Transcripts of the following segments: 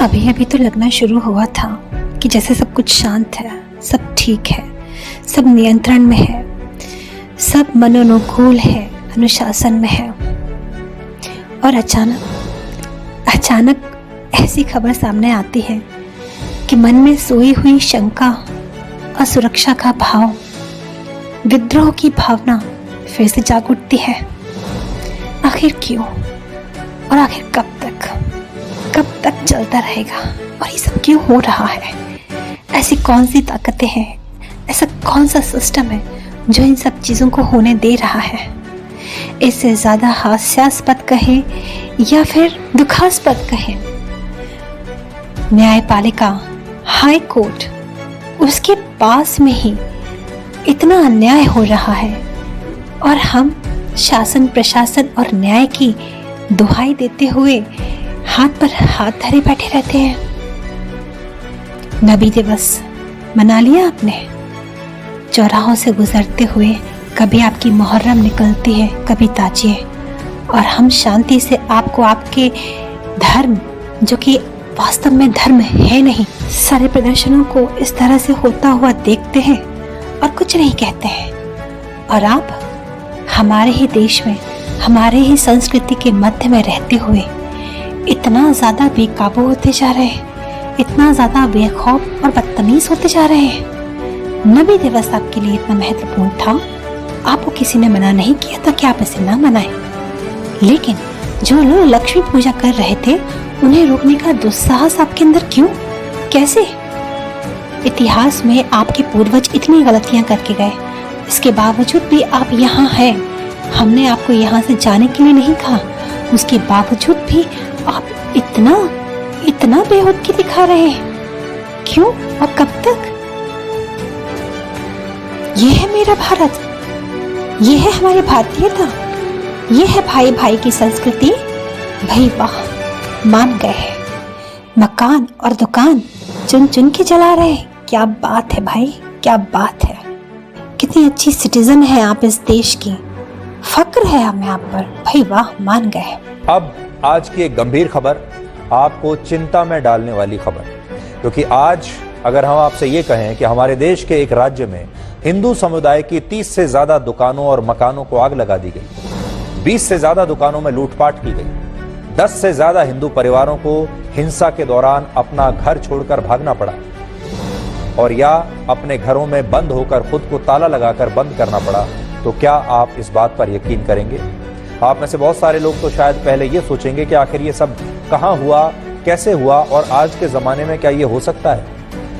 अभी अभी तो लगना शुरू हुआ था कि जैसे सब कुछ शांत है, सब ठीक है, सब नियंत्रण में है, सब मनोनुकूल है, अनुशासन में है। और अचानक ऐसी खबर सामने आती है कि मन में सोई हुई शंका, असुरक्षा का भाव, विद्रोह की भावना फिर से जाग उठती है। आखिर क्यों और आखिर कब तक चलता रहेगा और ये सब क्यों हो रहा है? ऐसी कौन सी ताकतें हैं, ऐसा कौन सा सिस्टम है जो इन सब चीज़ों को होने दे रहा है? इससे ज़्यादा हास्यास्पद कहे या फिर दुखास्पद कहे, न्यायपालिका, हाई कोर्ट, उसके पास में ही इतना अन्याय हो रहा है और हम शासन, प्रशासन और न्याय की दुहाई देते हुए हाथ पर हाथ धरे बैठे रहते हैं। नबी दिवस मना लिया आपने? चौराहों से गुजरते हुए कभी आपकी मुहर्रम निकलती है, कभी ताजिए, और हम शांति से आपको आपके धर्म, जो कि वास्तव में धर्म है नहीं, सारे प्रदर्शनों को इस तरह से होता हुआ देखते हैं और कुछ नहीं कहते हैं। और आप हमारे ही देश में, हमारे ही संस्कृति के मध्य में रहते हुए इतना ज़्यादा बेकाबू होते जा रहे हैं, इतना ज़्यादा बेखौफ और बदतमीज होते जा रहे हैं। नबी दिवस आपके लिए इतना महत्वपूर्ण था, आपको किसी ने मना नहीं किया था कि आप इसे ना मनाएं। लेकिन जो लोग लक्ष्मी पूजा कर रहे थे, उन्हें रोकने का दुस्साहस आपके अंदर क्यों, कैसे? इतिहास में आपके पूर्वज इतनी गलतियां करके गए, इसके बावजूद भी आप यहाँ हैं। हमने आपको यहाँ से जाने के लिए नहीं कहा, उसके बावजूद भी आप इतना बेहूदगी दिखा रहे हैं। क्यों और कब तक? ये है मेरा भारत, ये है हमारी भारतीयता, ये है भाई भाई की संस्कृति। भाई वाह, मान गए हैं। मकान और दुकान चुन चुन के जला रहे हैं। क्या बात है भाई, क्या बात है। कितनी अच्छी सिटीजन है आप इस देश की, फक्र है हमें आप पर। भाई वाह, मान गए। अब आज की एक गंभीर खबर, आपको चिंता में डालने वाली खबर, क्योंकि आज अगर हम आपसे ये कहें कि हमारे देश के एक राज्य में हिंदू समुदाय की 30 से ज्यादा दुकानों और मकानों को आग लगा दी गई, 20 से ज्यादा दुकानों में लूटपाट की गई, 10 से ज्यादा हिंदू परिवारों को हिंसा के दौरान अपना घर छोड़कर भागना पड़ा, और या अपने घरों में बंद होकर खुद को ताला लगाकर बंद करना पड़ा, तो क्या आप इस बात पर यकीन करेंगे? आप में से बहुत सारे लोग तो शायद पहले ये सोचेंगे कि आखिर ये सब कहां हुआ, कैसे हुआ, और आज के जमाने में क्या ये हो सकता है?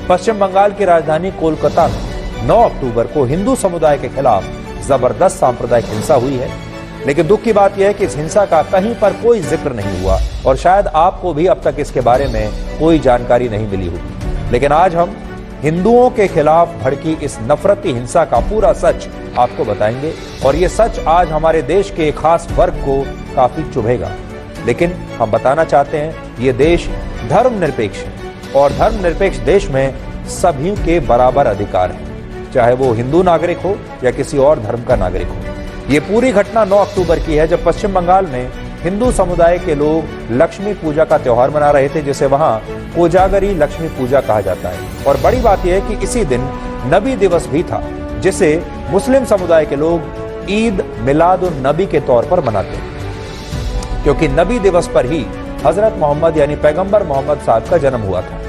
पश्चिम बंगाल की राजधानी कोलकाता में 9 अक्टूबर को हिंदू समुदाय के खिलाफ जबरदस्त सांप्रदायिक हिंसा हुई है। लेकिन दुख की बात यह है कि इस हिंसा का कहीं पर कोई जिक्र नहीं हुआ, और शायद आपको भी अब तक इसके बारे में कोई जानकारी नहीं मिली होगी। लेकिन आज हम हिंदुओं के खिलाफ भड़की इस नफरती हिंसा का पूरा सच आपको बताएंगे, और ये सच आज हमारे देश के एक खास वर्ग को काफी चुभेगा। लेकिन हम बताना चाहते हैं, ये देश धर्मनिरपेक्ष है, और धर्मनिरपेक्ष देश में सभी के बराबर अधिकार हैं, चाहे वो हिंदू नागरिक हो या किसी और धर्म का नागरिक हो। ये पूरी घटना 9 अक्टूबर की है, जब पश्चिम बंगाल में हिंदू समुदाय के लोग लक्ष्मी पूजा का त्योहार मना रहे थे, जिसे वहां कोजागरी लक्ष्मी पूजा कहा जाता है। और बड़ी बात यह है कि इसी दिन नबी दिवस भी था, जिसे मुस्लिम समुदाय के लोग ईद मिलाद उन नबी के तौर पर मनाते हैं, क्योंकि नबी दिवस पर ही हजरत मोहम्मद यानी पैगंबर मोहम्मद साहब का जन्म हुआ था।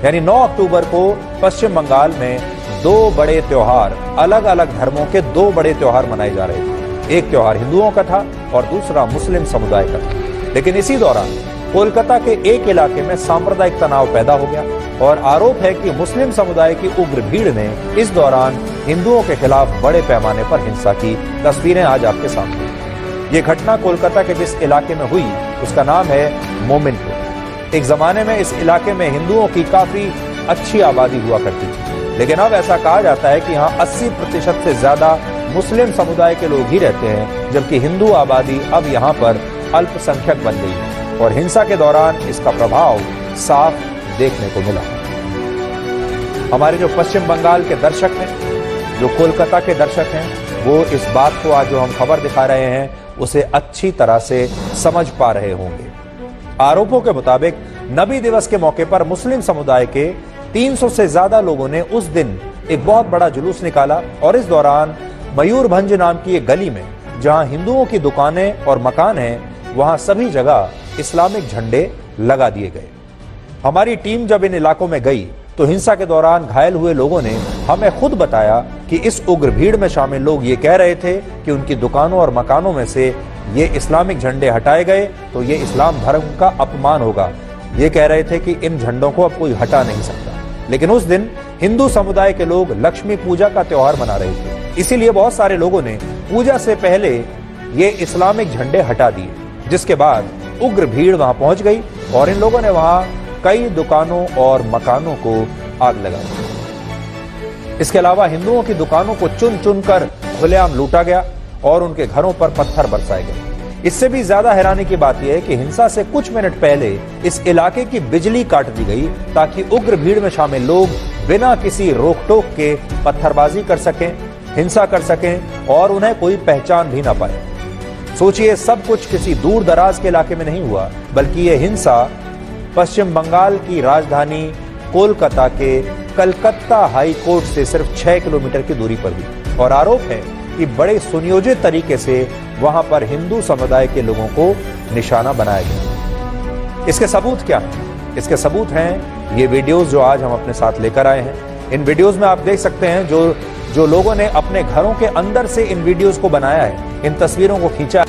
यानी 9 अक्टूबर को पश्चिम बंगाल में 2 बड़े त्योहार, अलग अलग धर्मों के 2 बड़े त्योहार मनाए जा रहे थे। एक त्योहार हिंदुओं का था और दूसरा मुस्लिम समुदाय का था। लेकिन इसी दौरान कोलकाता के एक इलाके में सांप्रदायिक तनाव पैदा हो गया, और आरोप है कि मुस्लिम समुदाय की उग्र भीड़ ने इस दौरान हिंदुओं के खिलाफ बड़े पैमाने पर हिंसा की। तस्वीरें आज आपके सामने। ये घटना कोलकाता के जिस इलाके में हुई, उसका नाम है मोमिनपुर। एक जमाने में इस इलाके में हिंदुओं की काफी अच्छी आबादी हुआ करती थी, लेकिन अब ऐसा कहा जाता है कि यहाँ 80% से ज्यादा मुस्लिम समुदाय के लोग ही रहते हैं, जबकि हिंदू आबादी अब यहाँ पर अल्पसंख्यक बन गई है। और हिंसा के दौरान इसका प्रभाव साफ देखने को मिला। हमारे जो पश्चिम बंगाल के दर्शक हैं, जो कोलकाता के दर्शक हैं, वो इस बात को आज जो हम खबर दिखा रहे हैं उसे अच्छी तरह से समझ पा रहे होंगे। आरोपों के मुताबिक नबी दिवस के मौके पर मुस्लिम समुदाय के 300 से ज्यादा लोगों ने उस दिन एक बहुत बड़ा जुलूस निकाला और इस दौरान मयूरभंज नाम की एक गली में जहां हिंदुओं की दुकानें और मकान हैं, वहां सभी जगह इस्लामिक झंडे लगा दिए गए। हमारी टीम जब इन इलाकों में गई तो हिंसा के दौरान घायल हुए लोगों ने हमें खुद बताया कि इस उग्र भीड़ में शामिल लोग ये कह रहे थे कि उनकी दुकानों और मकानों में से ये इस्लामिक झंडे हटाए गए तो ये इस्लाम धर्म का अपमान होगा। ये कह रहे थे कि इन झंडों को अब कोई हटा नहीं सकता। लेकिन उस दिन हिंदू समुदाय के लोग लक्ष्मी पूजा का त्योहार मना रहे थे, इसीलिए बहुत सारे लोगों ने पूजा से पहले ये इस्लामिक झंडे हटा दिए, जिसके बाद उग्र भीड़ वहां पहुंच गई और इन लोगों ने वहां कई दुकानों और मकानों को आग लगा दी। इसके अलावा हिंदुओं की दुकानों को चुन चुन कर खुलेआम लूटा गया और उनके घरों पर पत्थर बरसाए गए। इससे भी ज्यादा हैरानी की बात यह है कि हिंसा से कुछ मिनट पहले इस इलाके की बिजली काट दी गई ताकि उग्र भीड़ में शामिल लोग बिना किसी रोक टोक के पत्थरबाजी कर सकें, हिंसा कर सकें और उन्हें कोई पहचान भी ना पाए। सोचिए, सब कुछ किसी दूर दराज के इलाके में नहीं हुआ, बल्कि यह हिंसा पश्चिम बंगाल की राजधानी कोलकाता के कलकत्ता हाई कोर्ट से सिर्फ 6 किलोमीटर की दूरी पर हुई और आरोप है कि बड़े सुनियोजित तरीके से वहां पर हिंदू समुदाय के लोगों को निशाना बनाया गया। इसके सबूत क्या हैं? इसके सबूत हैं ये वीडियोस जो आज हम अपने साथ लेकर आए हैं। इन वीडियोस में आप देख सकते हैं जो लोगों ने अपने घरों के अंदर से इन वीडियोस को बनाया है, इन तस्वीरों को खींचा।